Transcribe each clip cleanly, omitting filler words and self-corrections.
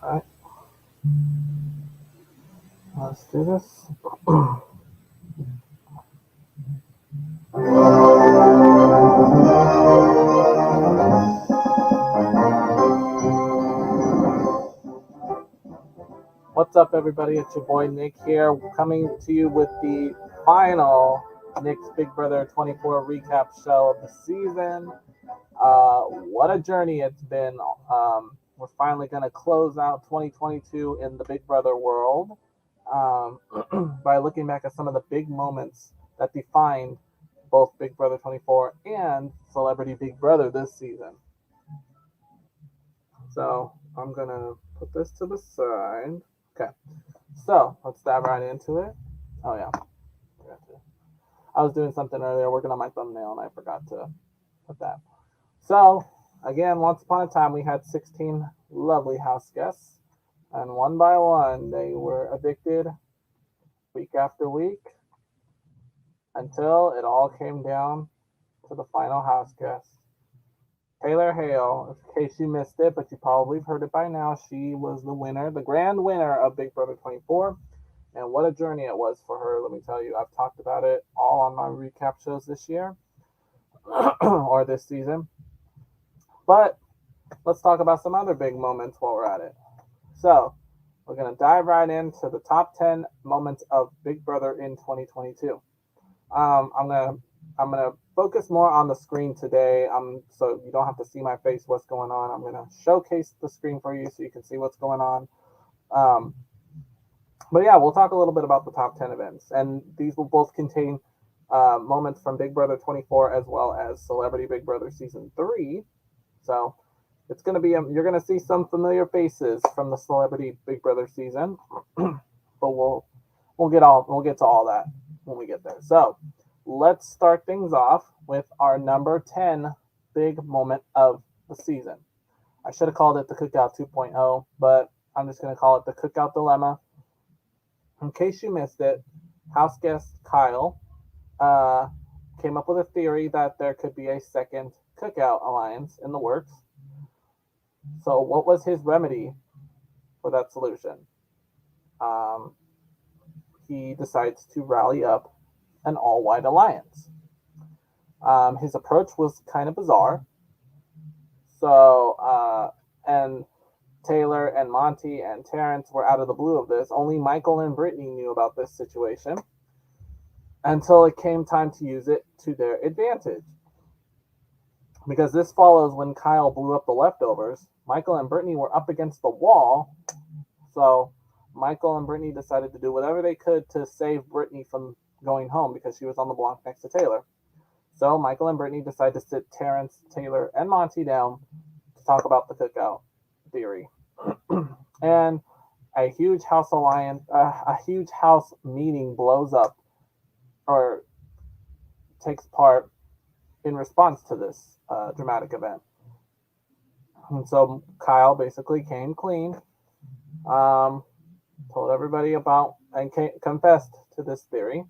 Alright, let's do this. What's up, everybody? It's your boy Nick here, coming to you with the final Nick's Big Brother 24 recap show of the season. What a journey it's been. We're finally going to close out 2022 in the Big Brother world um, by looking back at some of the big moments that defined both Big Brother 24 and Celebrity Big Brother this season. So I'm going to put this to the side. Okay, so let's dive right into it. Oh, yeah. I was doing something earlier, working on my thumbnail, and I forgot to put that. So, again, once upon a time, we had 16 lovely house guests, and one by one, they were evicted week after week until it all came down to the final house guest. Taylor Hale, in case you missed it, but you probably heard it by now, she was the winner, the grand winner of Big Brother 24. And what a journey it was for her, let me tell you. I've talked about it all on my recap shows this year or this season. But let's talk about some other big moments while we're at it. So, we're going to dive right into the top 10 moments of Big Brother in 2022. I'm gonna focus more on the screen today. So you don't have to see my face, what's going on. I'm gonna showcase the screen for you so you can see what's going on. Um, but yeah, we'll talk a little bit about the top 10 events, and these will both contain moments from Big Brother 24 as well as Celebrity Big Brother Season 3. So it's going to be, you're going to see some familiar faces from the Celebrity Big Brother season, but we'll get to all that when we get there. So let's start things off with our number 10 big moment of the season. I should have called it the Cookout 2.0, but I'm just going to call it the Cookout Dilemma. In case you missed it, house guest Kyle uh, came up with a theory that there could be a second Cookout alliance in the works. So, what was his remedy for that solution? Um, he decides to rally up an all white alliance. His approach was kind of bizarre. So, and Taylor and Monty and Terrance were out of the blue of this. Only Michael and Brittany knew about this situation until it came time to use it to their advantage. Because this follows when Kyle blew up the leftovers. Michael and Brittany were up against the wall. So Michael and Brittany decided to do whatever they could to save Brittany from going home because she was on the block next to Taylor. So Michael and Brittany decided to sit Terrance, Taylor, and Monty down to talk about the cookout theory. And a huge house alliance, a huge house meeting blows up or takes part in response to this dramatic event. And so Kyle basically came clean, told everybody about and confessed to this theory.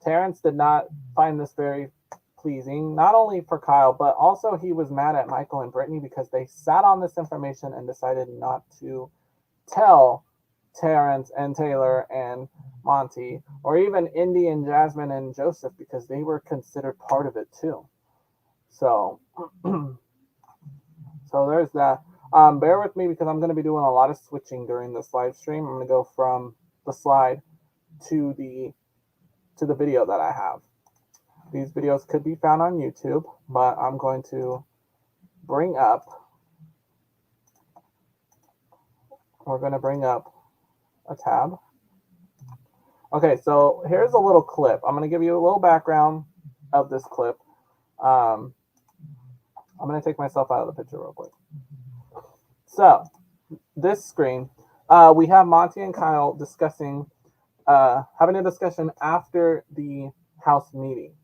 Terrance did not find this very pleasing, not only for Kyle, but also he was mad at Michael and Brittany because they sat on this information and decided not to tell Terrance and Taylor and Monty, or even Indy and Jasmine and Joseph, because they were considered part of it too. So, so there's that. Bear with me because I'm going to be doing a lot of switching during this live stream. I'm going to go from the slide to the video that I have. These videos could be found on YouTube, but I'm going to bring up. We're going to bring up a tab. Okay, so here's a little clip. I'm going to give you a little background of this clip. I'm going to take myself out of the picture real quick. So, this screen, we have Monty and Kyle discussing, having a discussion after the house meeting.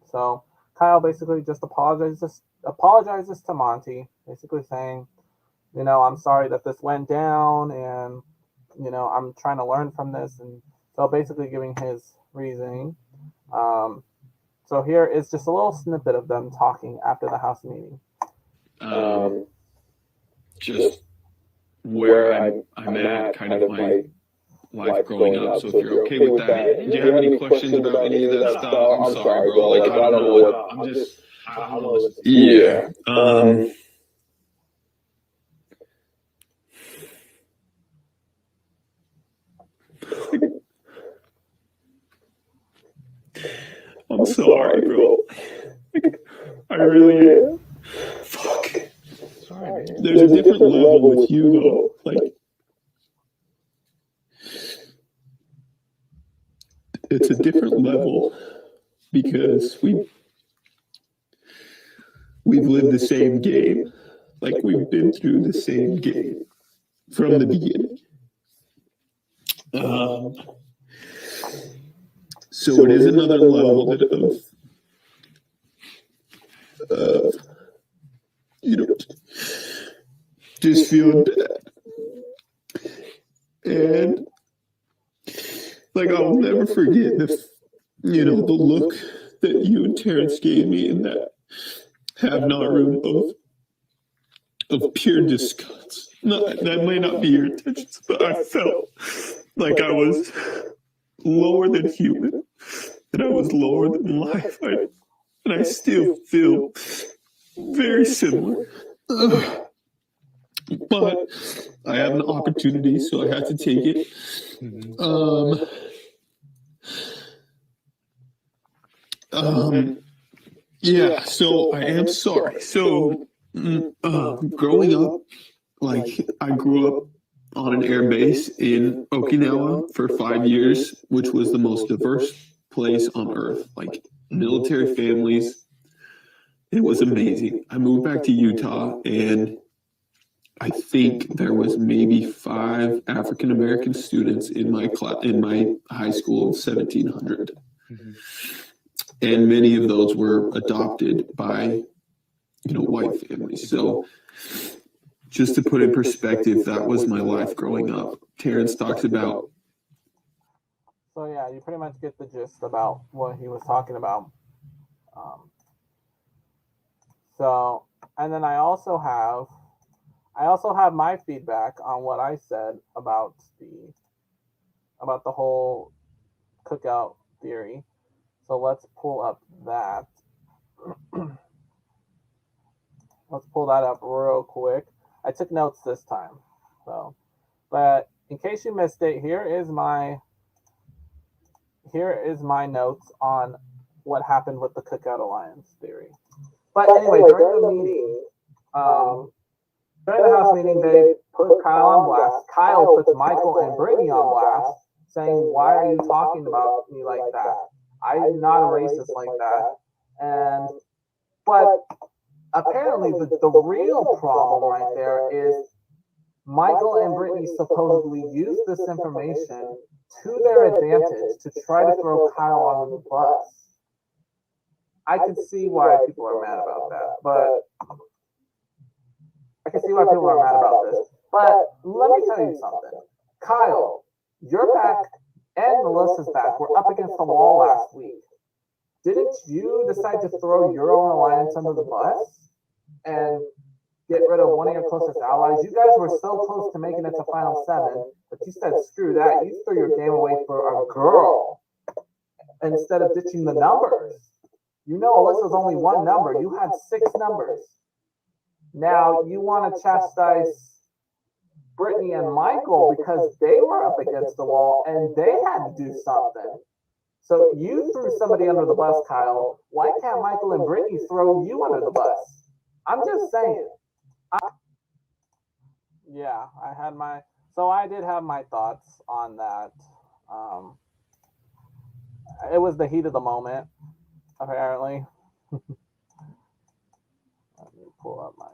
So, Kyle basically just apologizes to Monty, basically saying, you know, I'm sorry that this went down, and you know, I'm trying to learn from this, and so basically giving his reasoning. So here is just a little snippet of them talking after the house meeting. Just where I'm at, kind of my life growing up. So if you're okay with that, do you have any questions about any of that stuff? I'm sorry, bro. Like, I don't know what. I'm just. I want to listen. Yeah. I'm sorry, bro. I really am. Fuck. Sorry, man. There's a different level with you, though. Like, it's a different level because we've lived the same game. Like, we've been through the same game from the beginning. So it is another level of you know, just feeling bad. And like, I'll never forget the look that you and Terrence gave me in that have-not room of pure disgust. That might not be your intentions, but I felt like I was lower than human, and I was lower than life, and I still feel very similar. But I have an opportunity, so I have to take it. Yeah, so I am sorry. So, growing up, like, I grew up on an air base in Okinawa for 5 years, which was the most diverse place on earth. Like, military families. It was amazing. I moved back to Utah, and I think there was maybe 5 African American students in my high school of 1,700. And many of those were adopted by, white families. So just to put in perspective, that was my life growing up. Terrence talks about. So yeah, you pretty much get the gist about what he was talking about. So, and then I also have my feedback on what I said about the whole cookout theory. So let's pull up that. Let's pull that up real quick. I took notes this time. So, but in case you missed it, here is my notes on what happened with the Cookout Alliance theory. But anyway, during the meeting, during the house meeting, they put Kyle on blast. Kyle puts Michael and Brittany on blast, saying, "Why are you talking about me like that? I'm not a racist like that." But apparently, the real problem right there is Michael and Brittany supposedly used this information to their advantage to try to throw Kyle under the bus. I can see why people are mad about that, but let me tell you something. Kyle, your back and Melissa's back were up against the wall last week. Didn't you decide to throw your own alliance under the bus and get rid of one of your closest allies? You guys were so close to making it to Final 7, but you said, screw that. You threw your game away for a girl instead of ditching the numbers. You know Alyssa's only one number. You had 6 numbers. Now you want to chastise Brittany and Michael because they were up against the wall and they had to do something. So you threw somebody under the bus, Kyle. Why can't Michael and Brittany throw you under the bus? I'm just saying. I did have my thoughts on that. It was the heat of the moment, apparently. Let me pull up my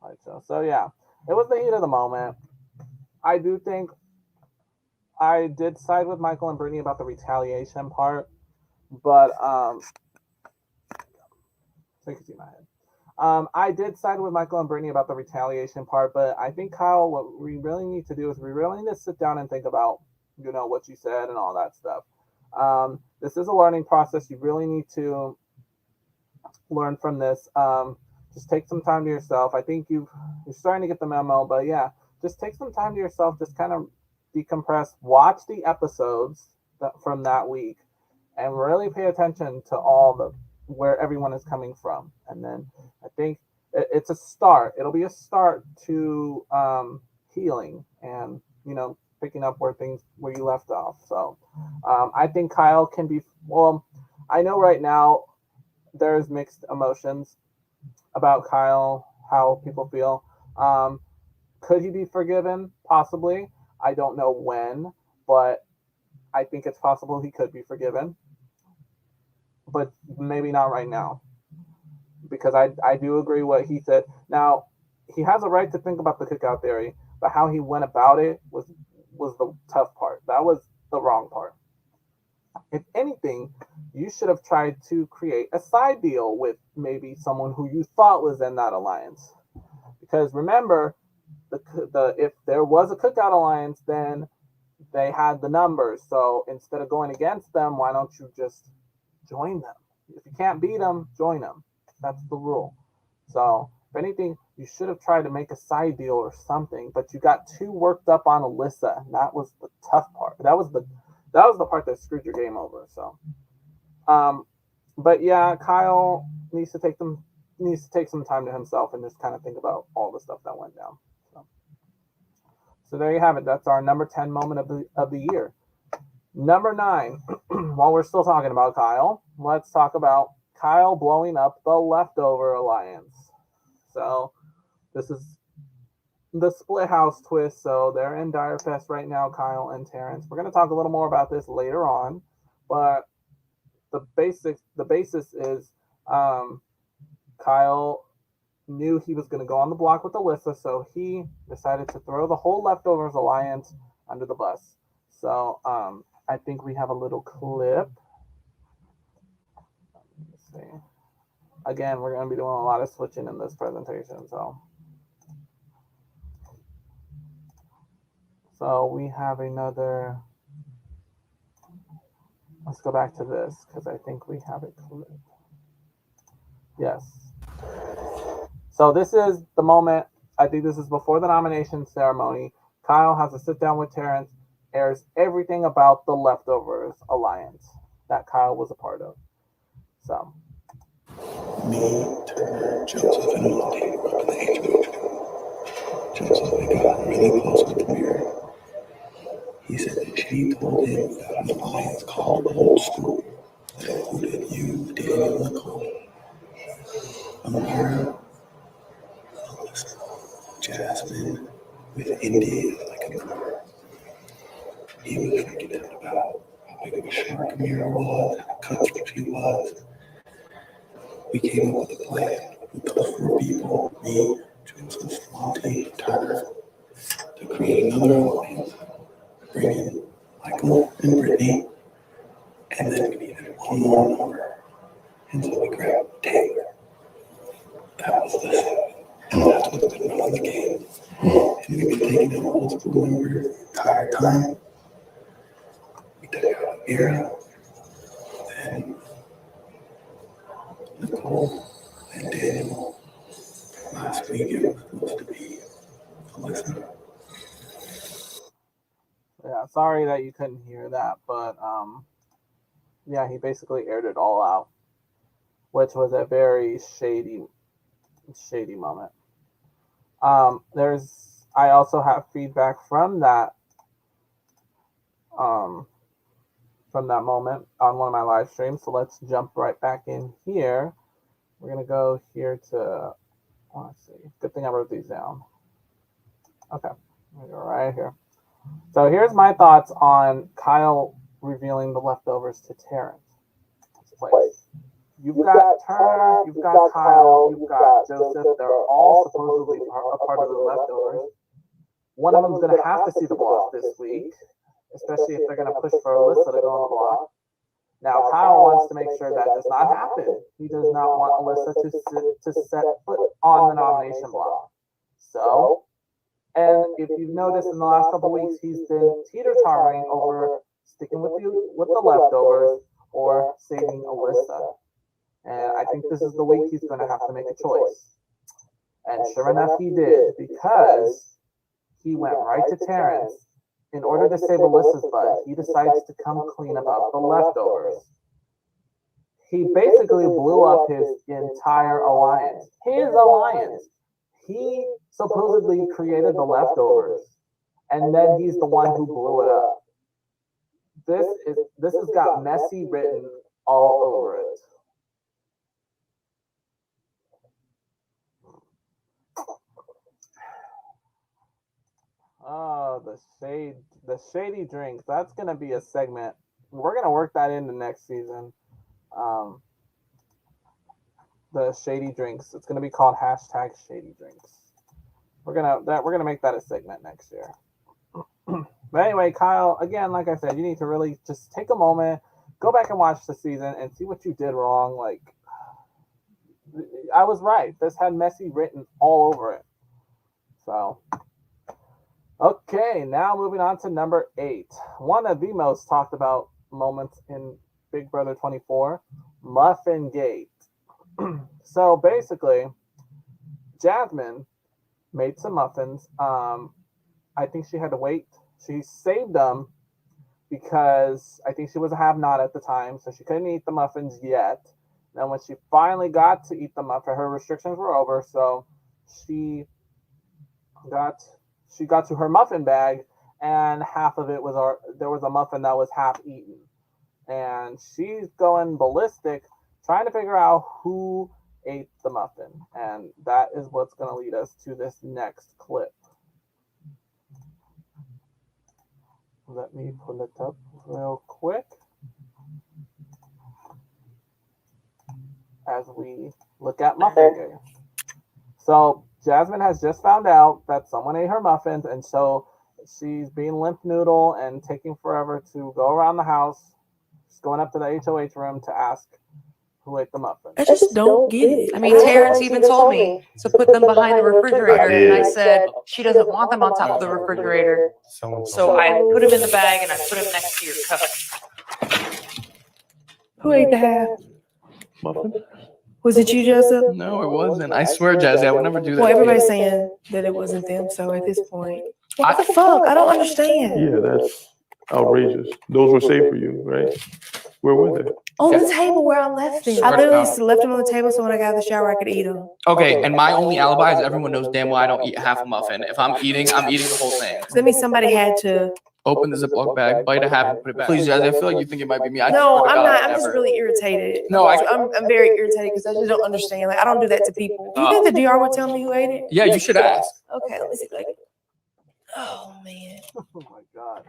slideshow. So yeah, it was the heat of the moment. I do think I did side with Michael and Brittany about the retaliation part, but so you can see my head. I did side with Michael and Brittany about the retaliation part, but I think, Kyle, what we really need to do is we really need to sit down and think about, what you said and all that stuff. This is a learning process. You really need to learn from this. Just take some time to yourself. I think you're starting to get the memo, but yeah, just take some time to yourself, just kind of decompress, watch the episodes from that week, and really pay attention to all the where everyone is coming from. And then I think it's a start. It'll be a start to healing and, you know, picking up where you left off. So I think Kyle can be, well, I know right now there's mixed emotions about Kyle, how people feel. Could he be forgiven? Possibly. I don't know when, but I think it's possible he could be forgiven. But maybe not right now. Because I do agree what he said. Now, he has a right to think about the cookout theory, but how he went about it was the tough part. That was the wrong part. If anything, you should have tried to create a side deal with maybe someone who you thought was in that alliance. Because remember, if there was a cookout alliance, then they had the numbers. So instead of going against them, why don't you just join them? If you can't beat them, join them. That's the rule. So if anything, you should have tried to make a side deal or something, but you got too worked up on Alyssa, and that was the tough part. That was the part that screwed your game over. So, but yeah, Kyle needs to take some time to himself and just kind of think about all the stuff that went down. So there you have it. That's our number 10 moment of the year. Number 9, while we're still talking about Kyle, let's talk about Kyle blowing up the Leftover Alliance. So this is the split house twist. So they're in Dire Fest right now, Kyle and Terrence. We're going to talk a little more about this later on, but the basis is Kyle knew he was going to go on the block with Alyssa, so he decided to throw the whole Leftovers Alliance under the bus. So I think we have a little clip. Let's see. Again, we're going to be doing a lot of switching in this presentation. So we have another. Let's go back to this because I think we have it clipped. Yes. So this is the moment. I think this is before the nomination ceremony. Kyle has to sit down with Terrence, airs everything about the Leftovers Alliance that Kyle was a part of. So. Me, Turner, Joseph, and Monty were up in the HOH. Joseph had gotten really close with the mirror. He said that she told him about an alliance called Old School that included you, Daniel, and Nicole, Amira, Alyssa, Jasmine, with Indy like a number. He was freaking out about how big of a shark Amira was, how cutthroat she was. We came up with a plan with those 4 people, me, Joseph, Monty, Turner, to create another alliance, bring in Michael and Brittany, and then we needed one more number. And so we grabbed Taylor. That was the 7, and that's what's been running the game. And we've been taking out Old School members the entire time. We took out Amira, then Nicole, and Daniel. Last week it was supposed to be Alyssa. Yeah, sorry that you couldn't hear that, but yeah, he basically aired it all out, which was a very shady moment. I also have feedback from that moment on one of my live streams. So let's jump right back in here. We're gonna go here to, let's see. Good thing I wrote these down. Okay, we go right here. So here's my thoughts on Kyle revealing the Leftovers to Terrence. You've got Turner, you've got Kyle, you've got Joseph. They're all supposedly a part of the Leftovers. One of them's going to have to see the block this week, especially if they're going to push for Alyssa to go on the block. Now, Kyle wants to make sure that does not happen. He does not want Alyssa to set foot on the nomination block. So, and if you've noticed in the last couple of weeks, he's been teeter-tottering over sticking with the Leftovers or saving Alyssa. And I think this is the week he's going to have to make a choice. And sure enough, he did, because he went right to Terrence. In order to save Alyssa's butt, he decides to come clean about the leftovers. He basically blew up his entire alliance. His alliance. He supposedly created the leftovers, and then he's the one who blew it up. This has got messy written all over it. Oh, the shady drinks. That's gonna be a segment. We're gonna work that into next season. The shady drinks. It's gonna be called #shady drinks. We're gonna make that a segment next year. But anyway, Kyle, again, like I said, you need to really just take a moment, go back and watch the season and see what you did wrong. Like, I was right. This had messy written all over it. So, okay, now moving on to number 8. One of the most talked about moments in Big Brother 24, Muffin Gate. So basically, Jasmine made some muffins. I think she had to wait. She saved them because I think she was a have-not at the time, so she couldn't eat the muffins yet. Then when she finally got to eat the muffin, her restrictions were over, so she got to her muffin bag, and half of it was there was a muffin that was half eaten, and she's going ballistic trying to figure out who ate the muffin, and that is what's going to lead us to this next clip. Let me pull it up real quick as we look at Muffin Gate. So Jasmine has just found out that someone ate her muffins, and so she's being limp noodle and taking forever to go around the house. She's going up to the HOH room to ask who ate the muffins. I just don't get it. I mean, Terrence even told me to put them behind the refrigerator, and I said she doesn't want them on top of the refrigerator. So I put them in the bag and I put them next to your cup. Who ate the half? Muffin? Was it you, Joseph? No, it wasn't. I swear, Jazzy, I would never do that. Well, everybody's saying that it wasn't them. So at this point, what the fuck? I don't understand. Yeah, that's outrageous. Those were safe for you, right? Where were they? On the table where I left them. I literally left them on the table so when I got out of the shower, I could eat them. Okay, and my only alibi is everyone knows damn well I don't eat half a muffin. If I'm eating the whole thing. So that means somebody had to. Open the Ziploc bag, bite a half, and put it back. Please, Jazzy, I feel like you think it might be me. No, I'm not. I'm just really irritated. No, I'm very irritated because I just don't understand. Like, I don't do that to people. Do you think the DR would tell me who ate it? Yeah, you should ask. Okay, let me see. Like, oh man. Oh my god.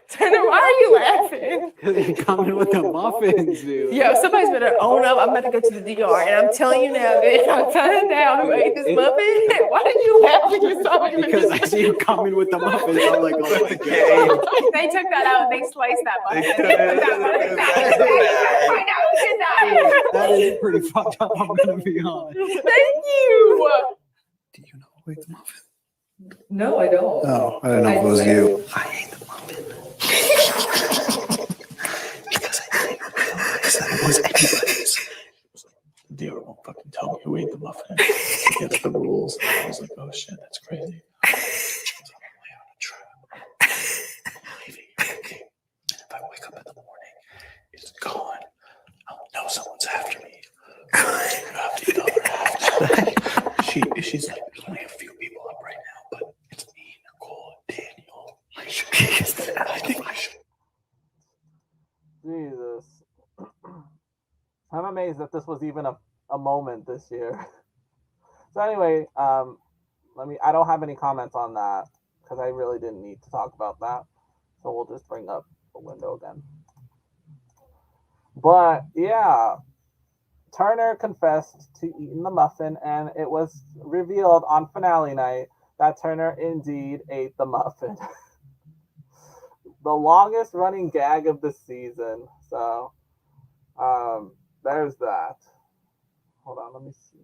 Turner, why are you laughing? Because you're coming with the muffins, dude. Yo, somebody's better own up. I'm about to go to the DR, and I'm telling you now, bitch, I'm finding out who ate this muffin. Why did you laugh when you saw me? Because I see you coming with the muffins. I'm like, oh my god. They took that out and they sliced that muffin. That is pretty fucked up, I'm gonna be honest. Thank you. Do you know who ate the muffin? No, I don't. Oh, I didn't know if it was you. I ate the muffin. Because that was anybody's. The DR won't fucking tell me who ate the muffin. Against the rules. I was like, oh shit, that's crazy. If I wake up in the morning, it's gone. I'll know someone's after me. After the other half. She's like, there's only a few people up right now, but it's me, Nicole, Daniel. I think I should. Jesus. I'm amazed that this was even a moment this year. So anyway, I don't have any comments on that because I really didn't need to talk about that. So we'll just bring up the window again. But yeah, Turner confessed to eating the muffin, and it was revealed on finale night that Turner indeed ate the muffin. The longest running gag of the season. So there's that. Hold on, let me see.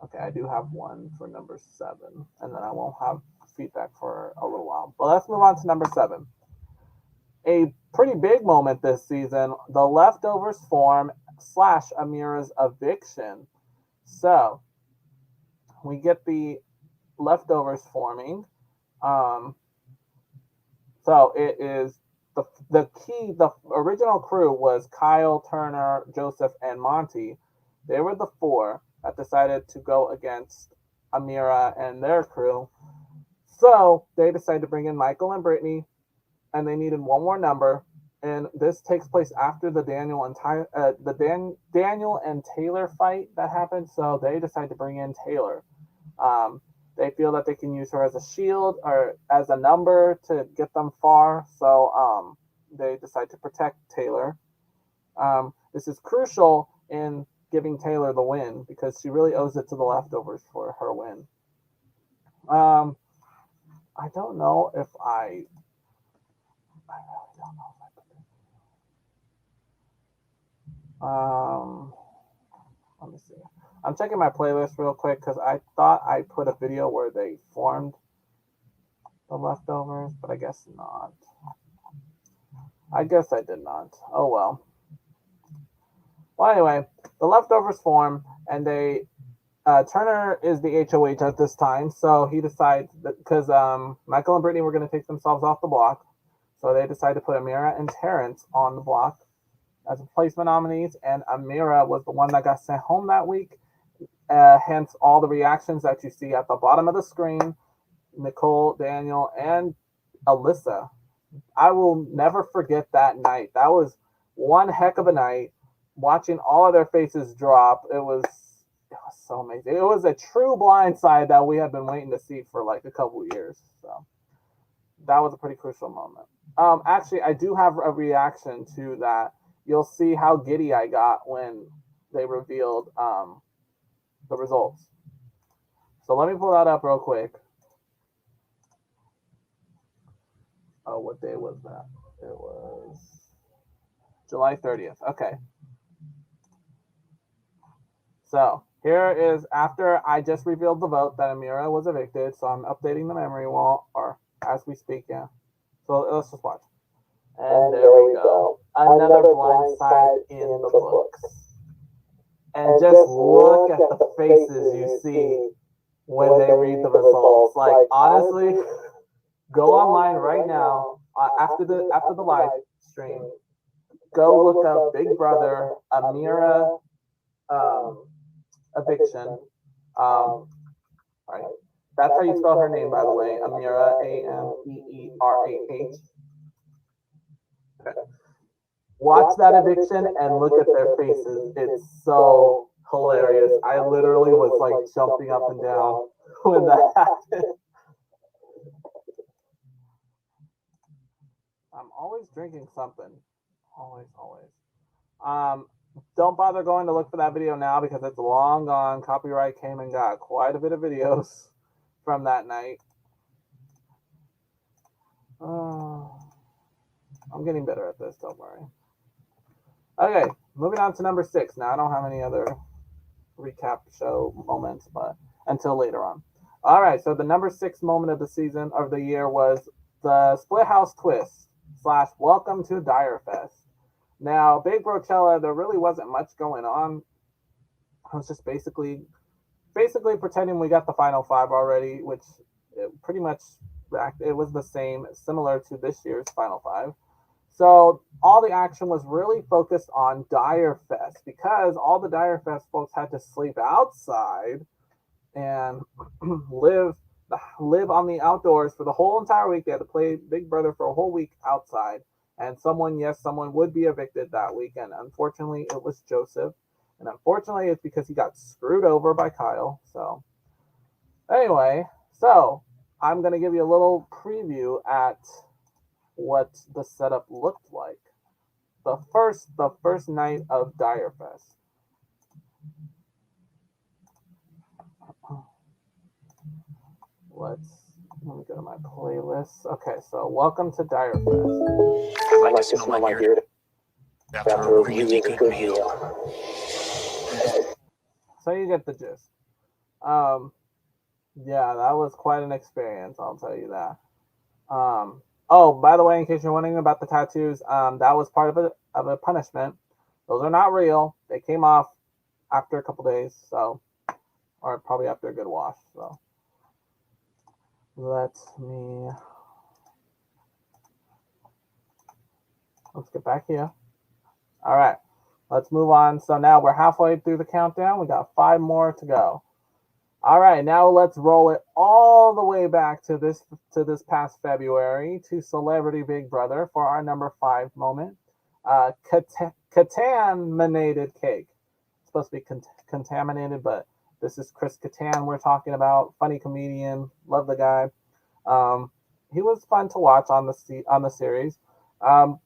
Okay, I do have one for number 7, and then I won't have feedback for a little while. But let's move on to number 7. A pretty big moment this season, the leftovers form / Amira's eviction. So we get the leftovers forming. So it is the original crew was Kyle, Turner, Joseph, and Monty. They were the four that decided to go against Amira and their crew. So they decided to bring in Michael and Brittany, and they needed one more number. And this takes place after the Daniel and Taylor fight that happened. So they decided to bring in Taylor. They feel that they can use her as a shield or as a number to get them far. So they decide to protect Taylor. This is crucial in giving Taylor the win because she really owes it to the leftovers for her win. I don't know if I really don't know if I put it. Let me see. I'm checking my playlist real quick because I thought I put a video where they formed the leftovers, but I guess not. I guess I did not. Oh well. Well, anyway, the leftovers form, and they Turner is the HOH at this time, so he decides that because Michael and Brittany were going to take themselves off the block, so they decided to put Amira and Terrence on the block as replacement nominees, and Amira was the one that got sent home that week. Hence all the reactions that you see at the bottom of the screen. Nicole, Daniel, and Alyssa. I will never forget that night. That was one heck of a night. Watching all of their faces drop, it was so amazing. It was a true blindside that we had been waiting to see for like a couple years. So that was a pretty crucial moment. Actually, I do have a reaction to that. You'll see how giddy I got when they revealed the results. So let me pull that up real quick. Oh, what day was that? It was July 30th. Okay. So here is after I just revealed the vote that Amira was evicted. So I'm updating the memory wall, or as we speak, yeah. So let's just watch. And there we go. Another blind side in the books. And just look at the faces you see when they read the results. Like honestly, go online right now after the live stream. Go look up Big Brother Amira eviction. Right. That's how you spell her name, by the way. Amira, Ameerah. Okay. Watch that eviction and look at their faces. It's so hilarious. I literally was like jumping up and down when that happened. I'm always drinking something. Always. Don't bother going to look for that video now because it's long gone. Copyright came and got quite a bit of videos from that night. I'm getting better at this, don't worry. Okay, moving on to number 6. Now, I don't have any other recap show moments, but until later on. All right, so the number 6 moment of the season, of the year, was the Split House Twist / Welcome to Dyer Fest. Now, Big Brochella, there really wasn't much going on. I was just basically pretending we got the final 5 already, which pretty much it was the same, similar to this year's final 5. So all the action was really focused on Dyer Fest because all the Dyer Fest folks had to sleep outside and live on the outdoors for the whole entire week. They had to play Big Brother for a whole week outside. And someone would be evicted that week. And unfortunately, it was Joseph. And unfortunately, it's because he got screwed over by Kyle. So anyway, so I'm going to give you a little preview at what the setup looked like the first night of Dyer Fest. Let me go to my playlist. Okay, so welcome to Dyer Fest. I like to smell my beard after a really good meal. So you get the gist. Yeah, that was quite an experience, I'll tell you that. Oh, by the way, in case you're wondering about the tattoos, that was part of a punishment. Those are not real. They came off after a couple days. So or probably after a good wash. So let's get back here. All right, let's move on. So now we're halfway through the countdown. We got 5 more to go. All right, now let's roll it all the way back to this past February to Celebrity Big Brother for our number 5 moment. Contaminated cake. It's supposed to be contaminated, but this is Chris Kattan we're talking about. Funny comedian, love the guy. He was fun to watch on the series.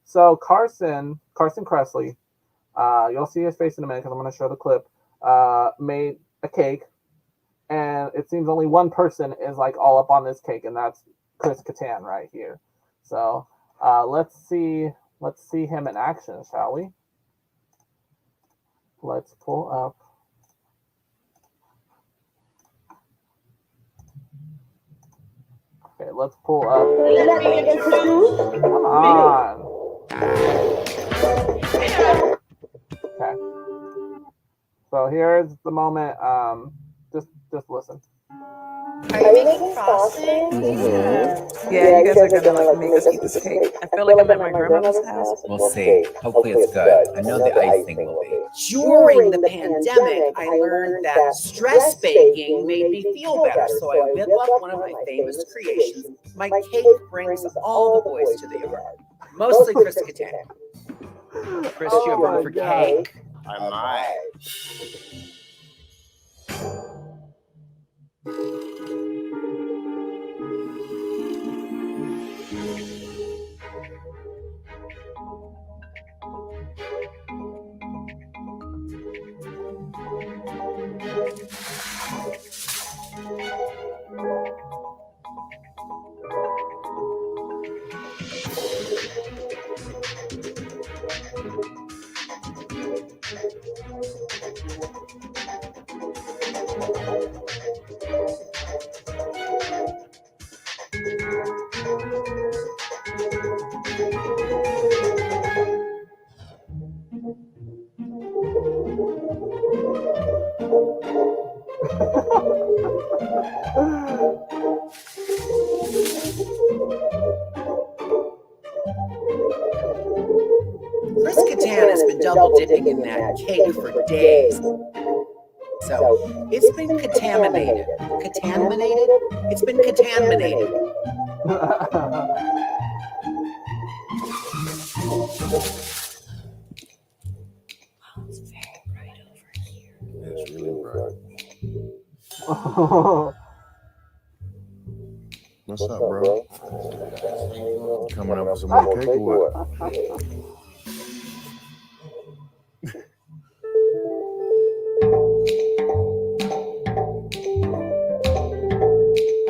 So Carson Kressley, you'll see his face in a minute because I'm going to show the clip. Made a cake. And it seems only one person is like all up on this cake, and that's Chris Kattan right here. So let's see him in action, shall we? Let's pull up. Okay, let's pull up. Let me introduce. Come on. Okay. So here's the moment. Just listen. Are you making frosting? Yeah, you guys are gonna like make us eat this cake. I feel like I'm at my grandmother's house. We'll see. Hopefully it's good. I know the icing will be. During the pandemic, I learned that stress baking made me feel better, so I whip up one of my famous creations. My cake brings all the boys to the yard, mostly Chris Kattan. Chris, you have room for cake? I might. Chris Kattan has been double dipping in that cake for days. So it's been contaminated. Contaminated? It's been contaminated. It's very bright over here. It's really bright. What's up, bro? Coming up with some more cake or what? I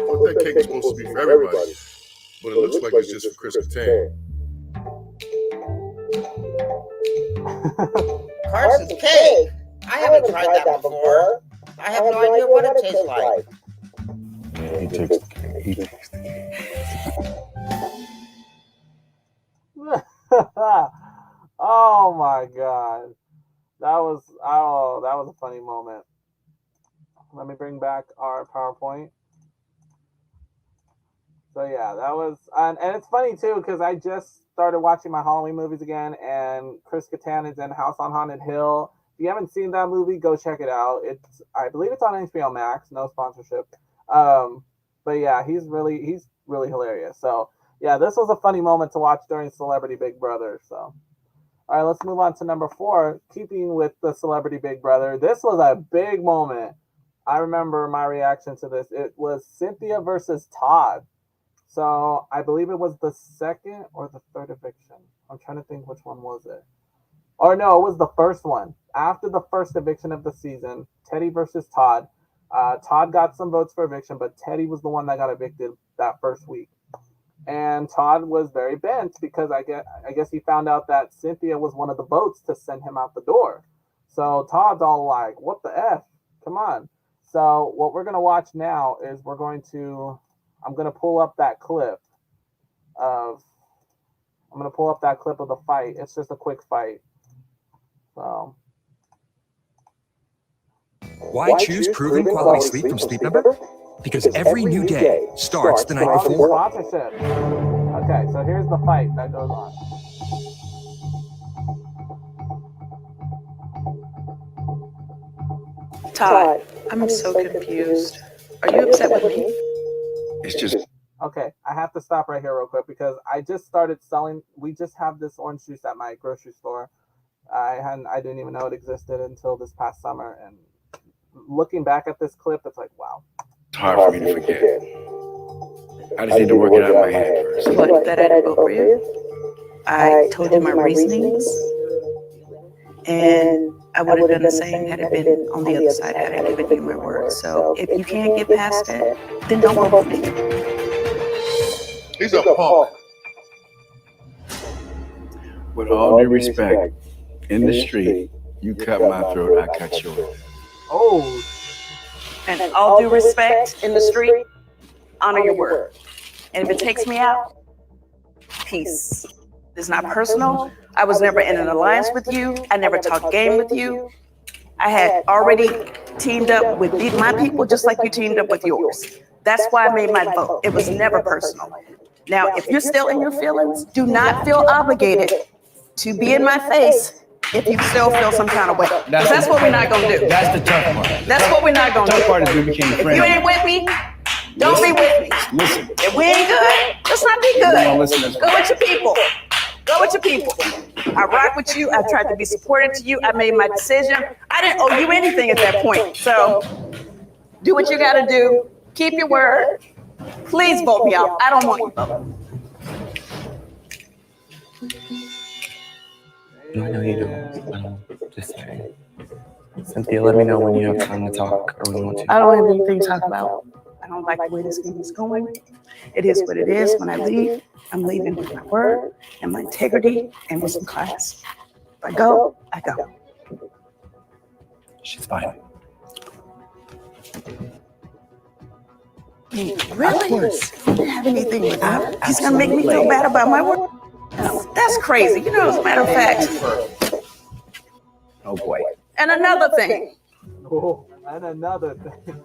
thought that cake was supposed to be for everybody, but it looks like it's just for Chris Kattan. Carson's cake? I haven't tried that before. I have no idea what it tastes like. Yeah, he takes the cake. He takes the cake. Oh my god. That was a funny moment. Let me bring back our PowerPoint. So yeah, that was and it's funny too because I just started watching my Halloween movies again, and Chris Kattan is in House on Haunted Hill. If you haven't seen that movie, go check it out. I believe it's on HBO Max, no sponsorship. But yeah, he's really hilarious. So yeah, this was a funny moment to watch during Celebrity Big Brother. So all right, let's move on to number 4. Keeping with the Celebrity Big Brother, this was a big moment. I remember my reaction to this. It was Cynthia versus Todd. So I believe it was the second or the third eviction. I'm trying to think which one was it. Or no, it was the first one. After the first eviction of the season, Teddy versus Todd. Todd got some votes for eviction, but Teddy was the one that got evicted that first week. And Todd was very bent because I guess he found out that Cynthia was one of the votes to send him out the door. So Todd's all like, what the F? Come on. So what we're going to watch now is I'm going to pull up that clip of the fight. It's just a quick fight. So Why choose proven quality sleep from Sleep Number? Because every new day starts the night before. Sponsorship. Okay, so here's the fight that goes on. Todd, I'm so confused. Are you upset with me? It's just Okay, I have to stop right here real quick because I just started selling. We just have this orange juice at my grocery store. I didn't even know it existed until this past summer. And looking back at this clip, it's like, wow. it's hard for me to forget. I just need to work it out in my head first. What, that I didn't vote for you? I told you my reasonings, and I would have done the same had it been on the other side, had I given you my word. So if you can't get past that, then don't vote for me. He's a punk. With all due respect, in the street, you cut my throat, I cut yours. Oh. And all due respect in the street, honor your word. And if it takes me out, peace. It's not personal. I was never in an alliance with you. I never talked game with you. I had already teamed up with my people just like you teamed up with yours. That's why I made my vote. It was never personal. Now, if you're still in your feelings, do not feel obligated to be in my face if you still feel some kind of way. Because that's what we're not going to do. That's the tough part. That's what we're not going to do. The tough part is we became If friends. you ain't with me, don't be with me. Listen. If we ain't good, let's not be good. No, listen. Go with your people. Go with your people. I rock with you. I tried to be supportive to you. I made my decision. I didn't owe you anything at that point. So do what you got to do. Keep your word. Please vote me out. I don't want you vote. I know you don't. Just saying. Cynthia, let me know when you have time to talk or when you want to. I don't have anything to talk about. I don't like the way this game is going. It is what it is. When I leave, I'm leaving with my word and my integrity and with some class. If I go, I go. She's fine. Really? I didn't have anything with him. He's gonna make me feel bad about my work. That's crazy. You know, as a matter of fact. Oh boy. And another thing. Oh, and another thing.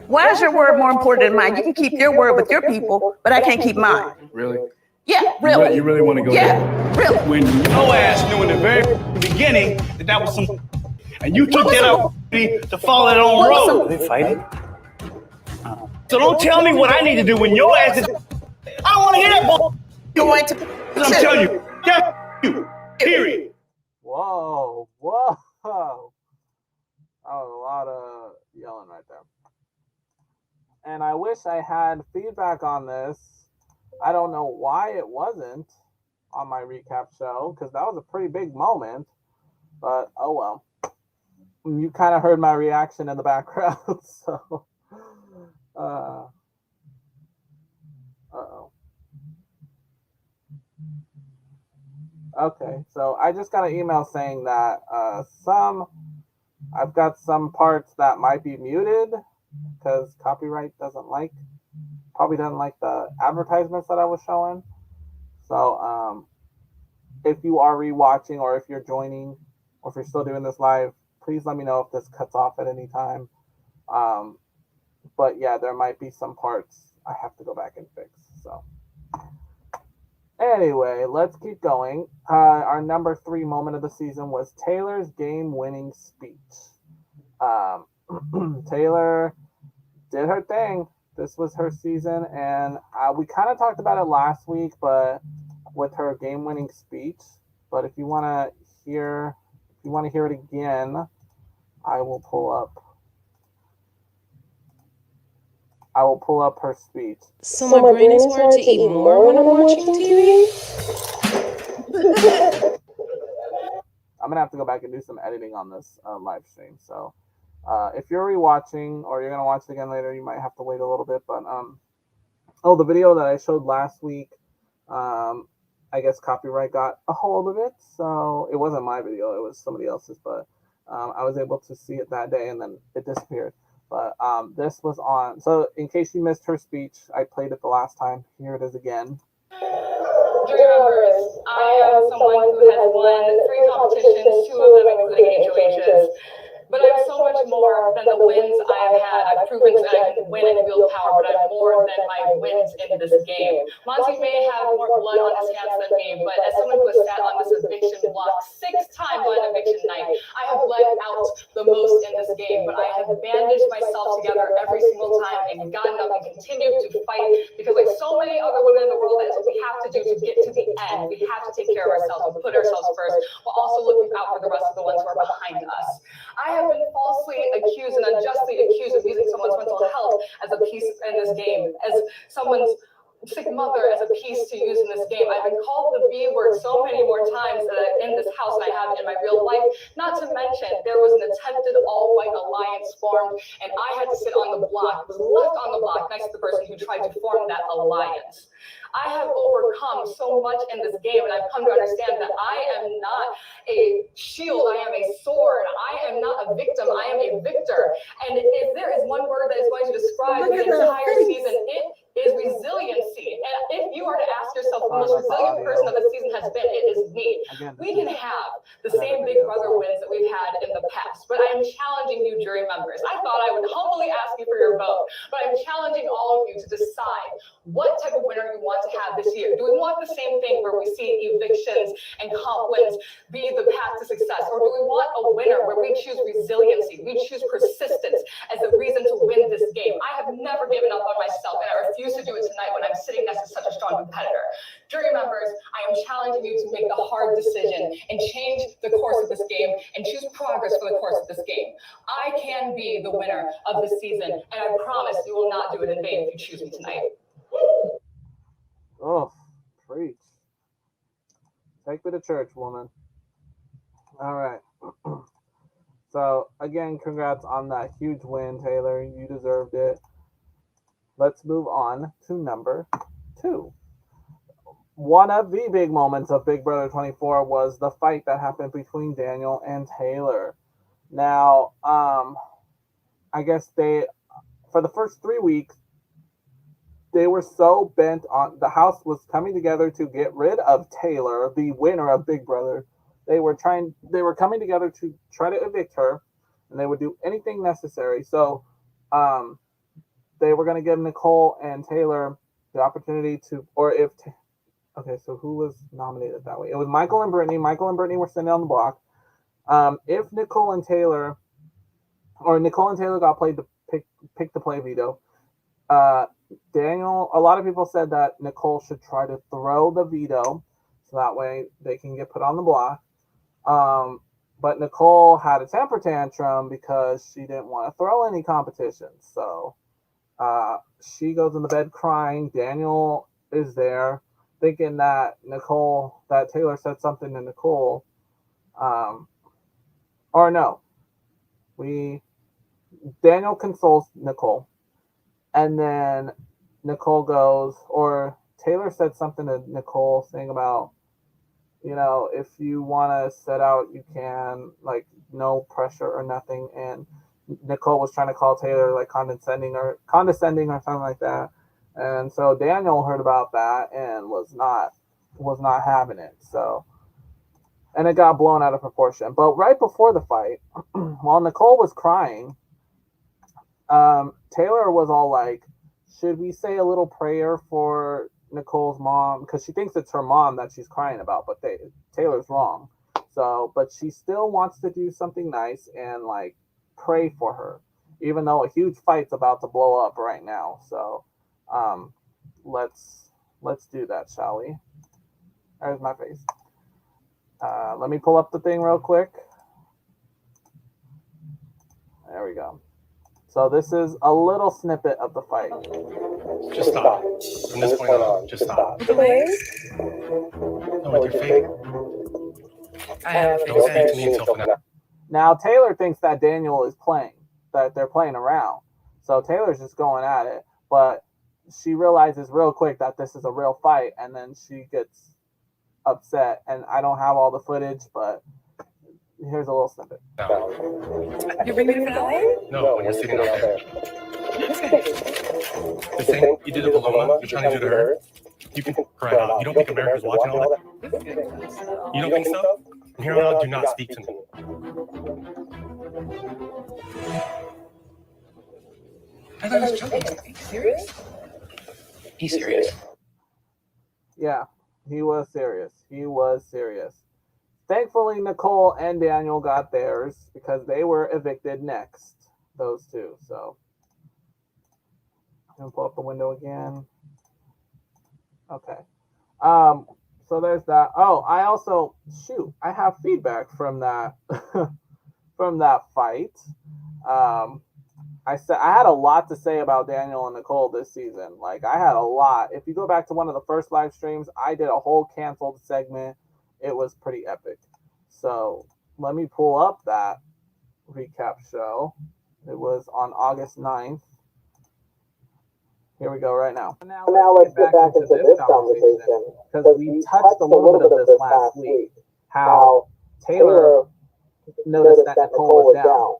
Why is your word more important than mine? You can keep your word with your people, but I can't keep mine. Really? Yeah, really. You really want to go Yeah, there? really. When your ass knew in the very beginning that was some, and you took that opportunity to follow that on road. Are they fighting? So don't tell me what I need to do when your ass is. I don't want to hear that bull. Going to. I'm telling you, that's you. Period. Whoa, whoa. That was a lot of yelling right there. And I wish I had feedback on this. I don't know why it wasn't on my recap show, because that was a pretty big moment. But oh well. You kind of heard my reaction in the background, so uh-oh. Okay, so I just got an email saying that I've got some parts that might be muted because copyright probably doesn't like the advertisements that I was showing. So if you are rewatching or if you're joining or if you're still doing this live, please let me know if this cuts off at any time. But yeah, there might be some parts I have to go back and fix. So anyway, let's keep going. Our number 3 moment of the season was Taylor's game-winning speech. Taylor did her thing. This was her season, and we kind of talked about it last week, but with her game-winning speech. But if you want to hear it again, I will pull up her speech. So my brain is wired to eat more when I'm watching TV? I'm gonna have to go back and do some editing on this live stream. So if you're rewatching or you're gonna watch it again later, you might have to wait a little bit. But the video that I showed last week, I guess copyright got a hold of it, so it wasn't my video; it was somebody else's. But I was able to see it that day, and then it disappeared. But this was on. So in case you missed her speech, I played it the last time. Here it is again. Dear members, I am someone who has won 3 competitions, 2 of them including HOHs. But I'm so much more than the wins I have had. I've proven that I can win and wield power, but I'm more than my wins in this game. Monty may have more blood on his hands than me, but as someone who has sat on this eviction block 6 times on eviction night, I have bled out the most in this game, but I have bandaged myself together every single time and gotten up and continued to fight, because like so many other women in the world, that's what we have to do to get to the end. We have to take care of ourselves and put ourselves first, while also looking out for the rest of the ones who are behind us. I have been falsely accused and unjustly accused of using someone's mental health as a piece in this game, as someone's sick mother as a piece to use in this game. I've been called the B word so many more times in this house than I have in my real life. Not to mention, there was an attempted all-white alliance formed, and I had to sit on the block, was left on the block next to the person who tried to form that alliance. I have overcome so much in this game, and I've come to understand that I am not a shield, I am a sword. I am not a victim, I am a victor. And if there is one word that is going to describe the entire season, it is resiliency. And if you are to ask yourself who the most resilient person of the season has been, it is me. We can have the same Big Brother wins that we've had in the past, but I am challenging you, jury members. I thought I would humbly ask you for your vote, but I'm challenging all of you to decide what type of winner you want to have this year. Do we want the same thing where we see evictions and comp wins be the path to success? Or do we want a winner where we choose resiliency, we choose persistence as the reason to win this game? I have never given up on myself, and I refuse to do it tonight when I'm sitting next to such a strong competitor. Jury members, I am challenging you to make the hard decision and change the course of this game and choose progress for the course of this game. I can be the winner of this season, and I promise you will not do it in vain if you choose me tonight. Oh, preach. Take me to church, woman. All right. So, again, congrats on that huge win, Taylor. You deserved it. Let's move on to number 2. One of the big moments of Big Brother 24 was the fight that happened between Daniel and Taylor. Now, I guess for the first 3 weeks, they were so bent on, the house was coming together to get rid of Taylor, the winner of Big Brother. They were coming together to try to evict her, and they would do anything necessary. So, they were going to give Nicole and Taylor the opportunity to, okay, so who was nominated that way? It was Michael and Brittany. Michael and Brittany were sitting on the block. If Nicole and Taylor got played to pick the play veto, Daniel, a lot of people said that Nicole should try to throw the veto so that way they can get put on the block. But Nicole had a temper tantrum because she didn't want to throw any competition. So she goes in the bed crying. Daniel is there thinking that Taylor said something to Nicole. Daniel consoles Nicole. And then Nicole goes, or Taylor said something to Nicole saying about, if you want to set out, you can, like, no pressure or nothing. And Nicole was trying to call Taylor like condescending or something like that. And so Daniel heard about that and was not having it. So, and it got blown out of proportion. But right before the fight, while Nicole was crying, Taylor was all like, should we say a little prayer for Nicole's mom? Because she thinks it's her mom that she's crying about, but Taylor's wrong. So, but she still wants to do something nice and like pray for her, even though a huge fight's about to blow up right now. So, let's do that, shall we? There's my face. Let me pull up the thing real quick. There we go. So this is a little snippet of the fight. Just stop. From this point on, just stop. No, with your fake. Don't speak to me until now. Now Taylor thinks that Daniel is playing, that they're playing around. So Taylor's just going at it, but she realizes real quick that this is a real fight, and then she gets upset. And I don't have all the footage, but here's a little snippet. No. You're bringing it out? No, when you're sitting out there. The thing you did to Paloma, you're trying to do to her. You can cry out. You don't think America's watching all that? You don't think so? From here on out, do not speak to me. I thought I was joking. Are you serious? He's serious. Yeah, he was serious. He was serious. Thankfully, Nicole and Daniel got theirs because they were evicted next. Those two. So I'm gonna pull up the window again. Okay. So there's that. Oh, I also I have feedback from that from that fight. I had a lot to say about Daniel and Nicole this season. Like, I had a lot. If you go back to one of the first live streams, I did a whole canceled segment. It was pretty epic. So let me pull up that recap show. It was on August 9th. Here we go right now. Now let's get back into this conversation because we touched a little bit of this last week. How Taylor noticed that Nicole was down.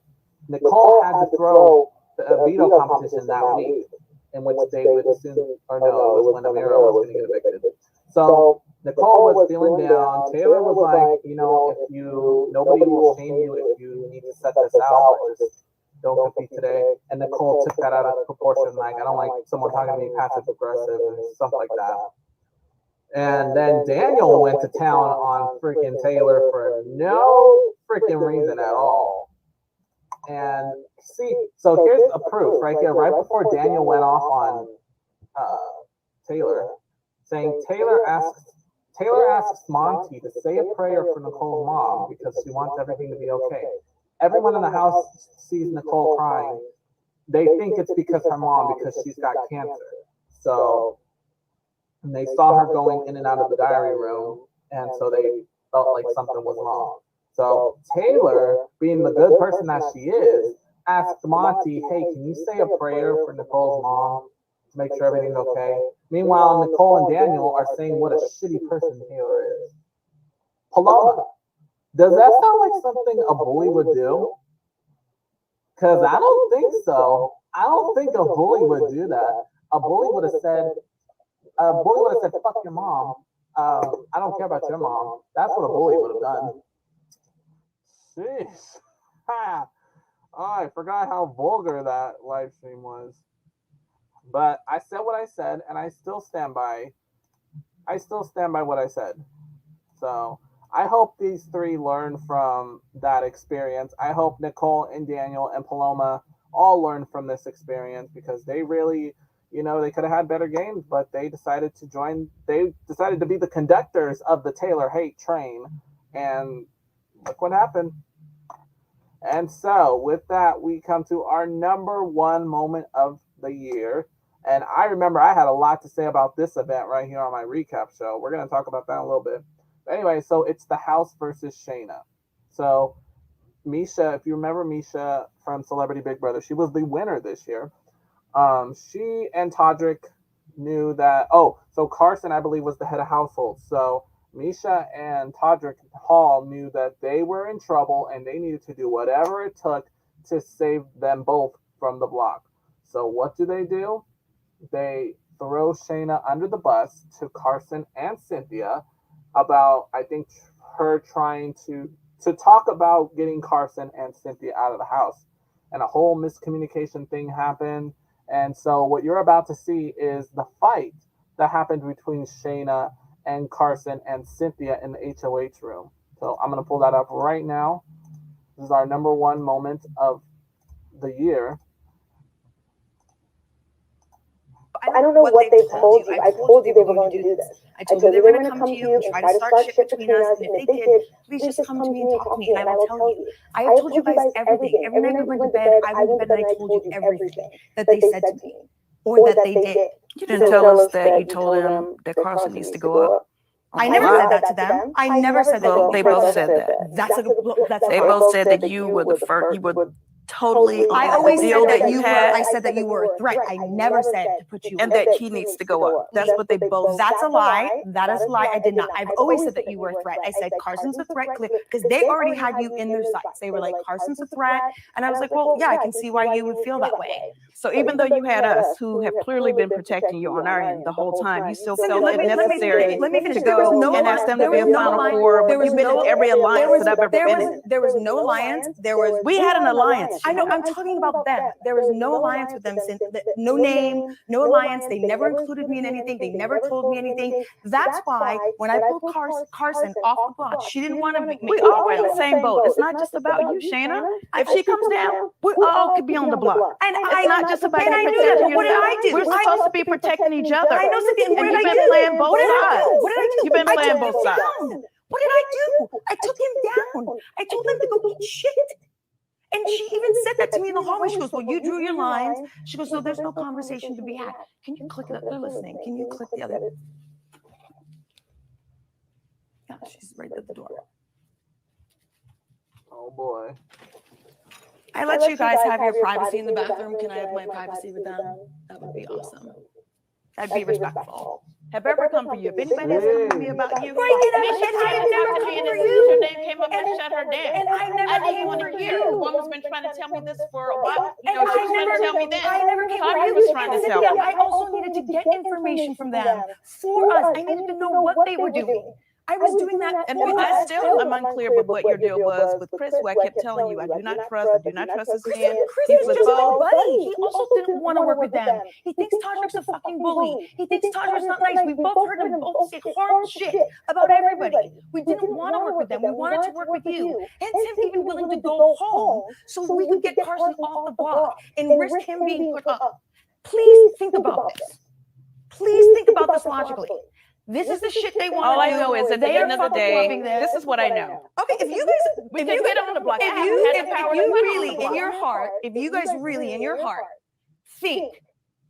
Nicole had to throw a veto competition that week in which they would assume, or no, it was when Amira was going to get evicted. So Nicole was feeling down. Taylor was like, you know, nobody will shame you if you need to set this out, or just don't compete today. And Nicole took that out of proportion. Like, I don't like someone talking to me passive aggressive and stuff like that. And then Daniel went to town on freaking Taylor for no freaking reason at all. And see, so here's a proof right here. Right before Daniel went off on Taylor, saying Taylor asks Monty to say a prayer for Nicole's mom because she wants everything to be okay. Everyone in the house sees Nicole crying. They think it's because her mom, because she's got cancer. So, and they saw her going in and out of the diary room, and so they felt like something was wrong. So Taylor, being the good person that she is, asked Monty, hey, can you say a prayer for Nicole's mom to make sure everything's okay? Meanwhile, Nicole and Daniel are saying what a shitty person Taylor is. Paloma, does that sound like something a bully would do? Because I don't think so. I don't think a bully would do that. A bully would have said, fuck your mom. I don't care about your mom. That's what a bully would have done. Jeez. Oh, I forgot how vulgar that live stream was. But I said what I said, and I still stand by what I said. So I hope these three learn from that experience. I hope Nicole and Daniel and Paloma all learn from this experience because they really, they could have had better games, but they decided to be the conductors of the Taylor hate train. And look what happened. And so with that, we come to our number one moment of the year. And I remember I had a lot to say about this event right here on my recap show. We're going to talk about that in a little bit. But anyway, so it's the House versus Shayna. So Misha, if you remember Misha from Celebrity Big Brother, she was the winner this year. She and Todrick knew that, so Carson, I believe, was the head of household. So Misha and Todrick Hall knew that they were in trouble and they needed to do whatever it took to save them both from the block. So what do? They throw Shayna under the bus to Carson and Cynthia about, I think, her trying to talk about getting Carson and Cynthia out of the house. And a whole miscommunication thing happened. And so what you're about to see is the fight that happened between Shayna and Carson and Cynthia in the HOH room. So I'm going to pull that up right now. This is our number one moment of the year. I don't know what they've told you. I told you they were going to do this. I told you they were going to come to you and try to start shit between us. And if they did, please just come to me and talk to me, and I will tell you. I have told you guys everything. Every night we went to bed, I went to bed and I told you everything that they said to me or that they did. You didn't tell us that you told him that Carson needs to go up. I never said that to them. I never said that. They both said that. They both said that you were the first. You were totally. I always said that you were. I said that you were a threat. I never said to put you. And that he needs to go up. That's what they both. That's a lie. That is a lie. I did not. I've always said that you were a threat. I said Carson's a threat because they already had you in their sights. They were like, Carson's a threat, and I was like, well, yeah, I can see why you would feel that way. So even though you had us who have clearly been protecting you on our end the whole time, you still felt it necessary to go and ask them to be a Final Four. You've been in every alliance that I've ever been in. There was no alliance. We had an alliance. I know. I'm talking about them. There was no alliance with them. No name, no alliance. They never included me in anything. They never told me anything. That's why when I pulled Carson off the block, she didn't want to make me. We all in the same boat. It's not just about you, Shayna. If she comes down, we all could be on the block. And it's not just about and I knew protecting that. What did I do? We're supposed to be protecting each other. I know, Cynthia. And What did you've I been do? playing both What did I sides. do? What did I do? You've been I playing took both him sides. down. What did I do? I took him down. I told him to go eat shit. And she even said that to me in the hallway. She goes, well, you drew your lines. She goes, so there's no conversation to be had. Can you click that? They're listening. Can you click the other? Yeah, she's right at the door. Oh boy. I let you guys have your privacy in the bathroom. Can I have my privacy with them? That would be awesome. That'd be respectful. Have I ever come for you? If anybody has come to me about you, Right, and I have never come for you. Her name came up and shut her down. And I never came want for to hear. The you. woman's been trying to tell me this for a while. And She was trying to tell me I that. never came for Tanya you. was trying to tell Cynthia, me. I also needed to get information from them for us. I needed to know what they were doing. I was doing that, And I still am unclear with what your deal was with Chris, who I kept telling you, I do not trust this man. Chris He's was with just a both. buddy. He also didn't want to work with them. He thinks Todrick's a fucking bully. He thinks Todrick's not nice. We both heard him both say hard shit about everybody. We didn't want to work with them. We wanted to work with you. And Tim even willing to go home so we could get Carson off the block and risk him being put up. Please think about this. Please think about this logically. This is the shit they want to do. All I know is at the They end are of the fucking day, loving this is what I know. Okay, if you guys, We if can you get on the block. I if haven't you, had if, the power if to you put on really, the block. in your heart, if you guys really, in your heart, think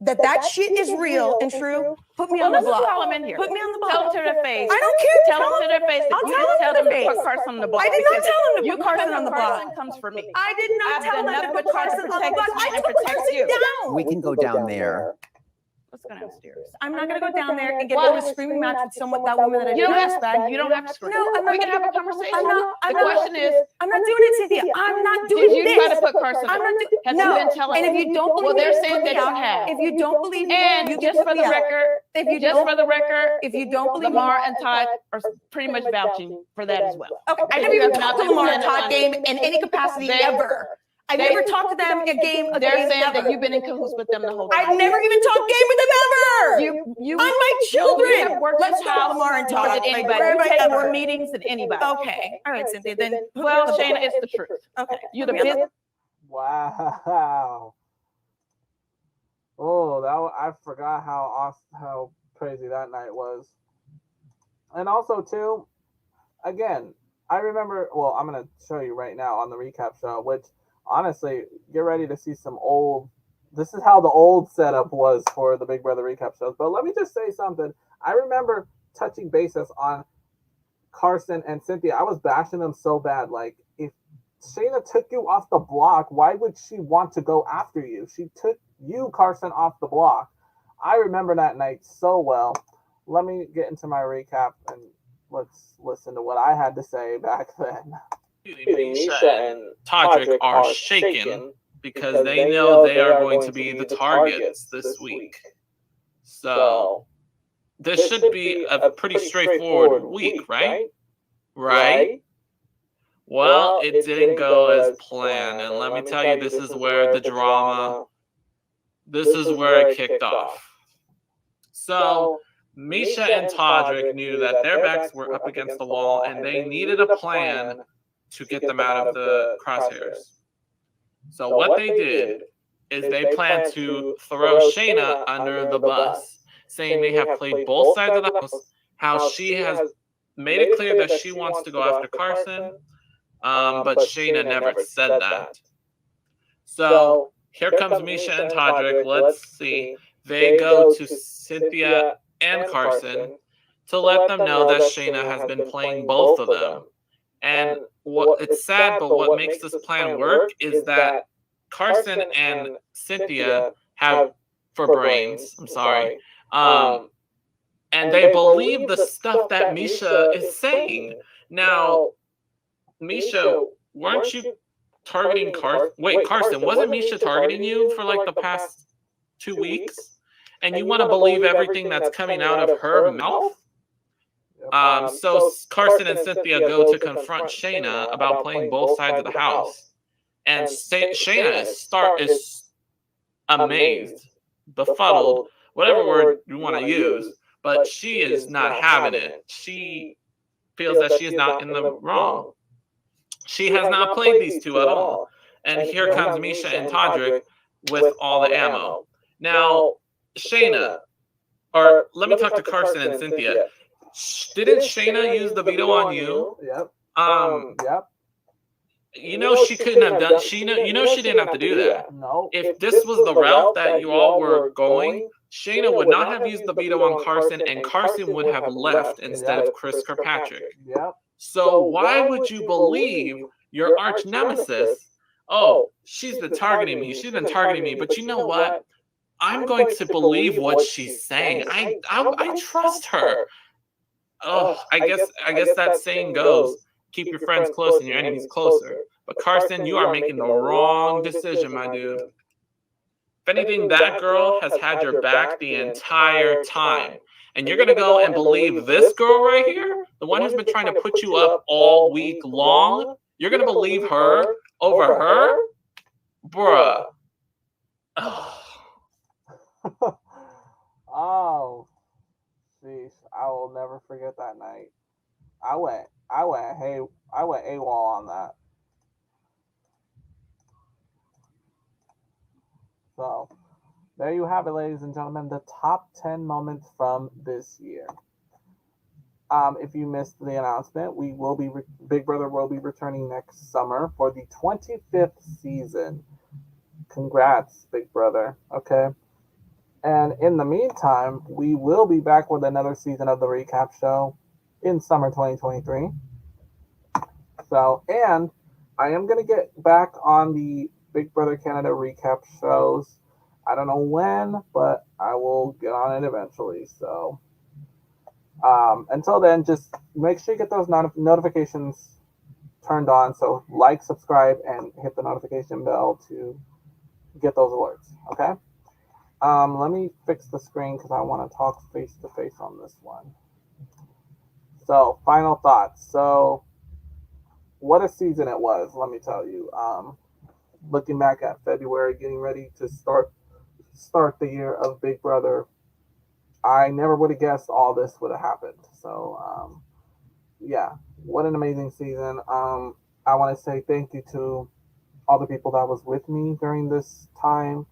that shit is real and true, put me on the This is block. why I'm in here. Put me on the block. Tell them to their face. I don't care. Tell them to their face. I'll You tell didn't them tell to them their to put face. Carson on the block. I did not because tell them to you put Carson on the block. Carson comes for me. I did not I've tell done them to nothing put but try to Carson on the protect block. you I and took protect Carson you. down. We can go down there. Let's go downstairs. I'm not gonna go down there and get Why? into a screaming match with that woman that I You don't didn't have to. respect. You don't have to scream. No, I'm not We can gonna have a conversation. I'm The not- question is, I'm not doing it, Cynthia. I'm not doing did you this. try to put Carson I'm on? not doing. Have No. you been telling And if you don't believe Well, they're me, saying put that me you out. have. If you don't believe me, And you just can for put the me out. record, If you just don't, for the record, if you don't believe me, Lamar and Todd are pretty much vouching for that as well. Okay, I And never you even have talked not to been Lamar and planning Todd on- game in any capacity They- ever. I they- never talked to them a game. They're saying that you've been in cahoots with them the whole time. I've never even talked game with them ever. You on my children. You have worked Let's with talk Todd Lamar and more Todd. than anybody. Like, You take ever. more meetings than anybody. Okay, all right, Cynthia. Then put me on Well, the Shayna, block. it's the truth. Okay, You're the put me on best. Wow. Oh, I forgot how crazy that night was. And also too, again, I remember. Well, I'm gonna show you right now on the recap show. Which honestly, get ready to see some old. This is how the old setup was for the Big Brother recap shows. But let me just say something. I remember touching bases on Carson and Cynthia. I was bashing them so bad. Like, if Shayna took you off the block, why would she want to go after you? She took you, Carson, off the block. I remember that night so well. Let me get into my recap and let's listen to what I had to say back then. Misha and Todrick are shaken because they know they are going to be the targets this week. So this should be a pretty straightforward week, right? Right? Well, it didn't go as planned, and let me tell you, this is where the drama, this is where it kicked off. So Misha and Todrick knew that their backs were up against the wall, and they needed a plan to get them out of the crosshairs. So what they did is they planned to throw Shayna under the bus, saying they have played both sides of the house, how she has made it clear that she wants to go after Carson, but Shayna never said that. So here comes Misha and Todrick. Let's see. They go to Cynthia and Carson to let them know that Shayna has been playing both of them. And it's sad, but what makes this plan work is that Carson and Cynthia have for brains. I'm sorry. And they believe the stuff that Misha is saying. Now, Misha, weren't you targeting Carson. Wait, Carson, wasn't Misha targeting you for like the past 2 weeks? And you want to believe everything that's coming out of her mouth? So Carson and Cynthia go to confront Shayna about playing both sides of the house. And Shayna is amazed, befuddled, whatever word you want to use, but she is not having it. She feels that she is not in the wrong. She has not played these two at all. And here comes Misha and Todrick with all the ammo. Now, Shayna, or let me talk to Carson and Cynthia. Didn't Shayna use the veto on you? Yep. Yep. You know she couldn't have done. She didn't have to do that. No. If this was the route that you all were going, Shayna would not have used the veto on Carson, and Carson would have left instead of Chris Kirkpatrick. Yep. So why would you believe your arch nemesis? Oh, she's been targeting me. She's been targeting me. But you know what? I'm going to believe what she's saying. I trust her. Oh, I guess that saying goes, keep your friends close and your enemies closer. But Carson, you are making the wrong decision, my dude. If anything, that girl has had your back the entire time. And you're going to go and believe this girl right here, the one who's been trying to put you up all week long, you're going to believe her over her? Bruh. Oh, jeez, I will never forget that night. I went AWOL on that. So, there you have it, ladies and gentlemen, the top 10 moments from this year. If you missed the announcement, Big Brother will be returning next summer for the 25th season. Congrats, Big Brother. Okay. And in the meantime, we will be back with another season of the recap show in summer 2023. So, and I am going to get back on the Big Brother Canada recap shows. I don't know when, but I will get on it eventually. So, until then, just make sure you get those notifications turned on. So, like, subscribe, and hit the notification bell to get those alerts. Okay? Let me fix the screen because I want to talk face to face on this one. So, final thoughts. So, what a season it was, let me tell you. Looking back at February, getting ready to start the year of Big Brother, I never would have guessed all this would have happened. So, yeah, what an amazing season. I want to say thank you to all the people that was with me during this time.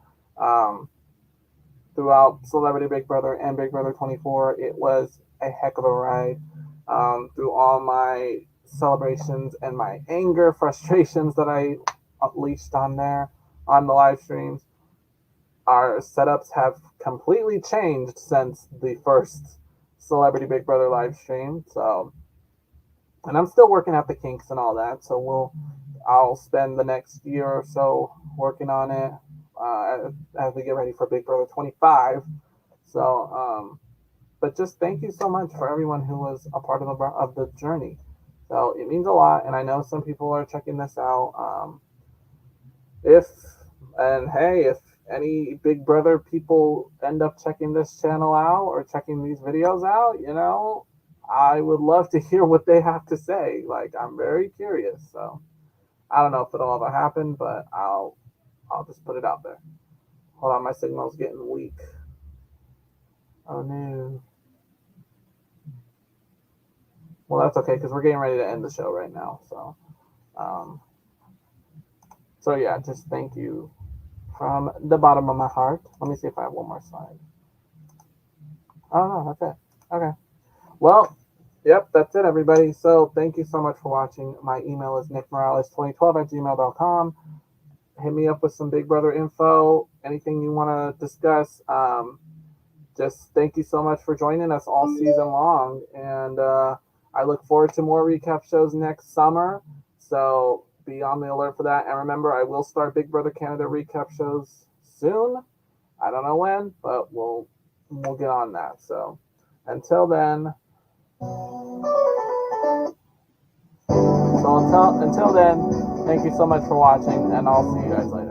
Throughout Celebrity Big Brother and Big Brother 24, it was a heck of a ride. Through all my celebrations and my anger, frustrations that I unleashed on there, on the live streams, our setups have completely changed since the first Celebrity Big Brother live stream. So, and I'm still working out the kinks and all that. So I'll spend the next year or so working on it as we get ready for Big Brother 25. So, but just thank you so much for everyone who was a part of the journey. So it means a lot, and I know some people are checking this out. If any Big Brother people end up checking this channel out or checking these videos out, I would love to hear what they have to say. Like, I'm very curious. So I don't know if it'll ever happen, but I'll just put it out there. Hold on, my signal's getting weak. Oh no. Well, that's okay because we're getting ready to end the show right now. So, so yeah, just thank you from the bottom of my heart. Let me see if I have one more slide. Oh no, that's it. Okay. Well, yep, that's it, everybody. So thank you so much for watching. My email is nickmorales2012@gmail.com. Hit me up with some Big Brother info, anything you want to discuss. Just thank you so much for joining us all season long. And I look forward to more recap shows next summer. So be on the alert for that. And remember, I will start Big Brother Canada recap shows soon. I don't know when, but we'll get on that. So until then, until then, Thank you so much for watching, and I'll see you guys later.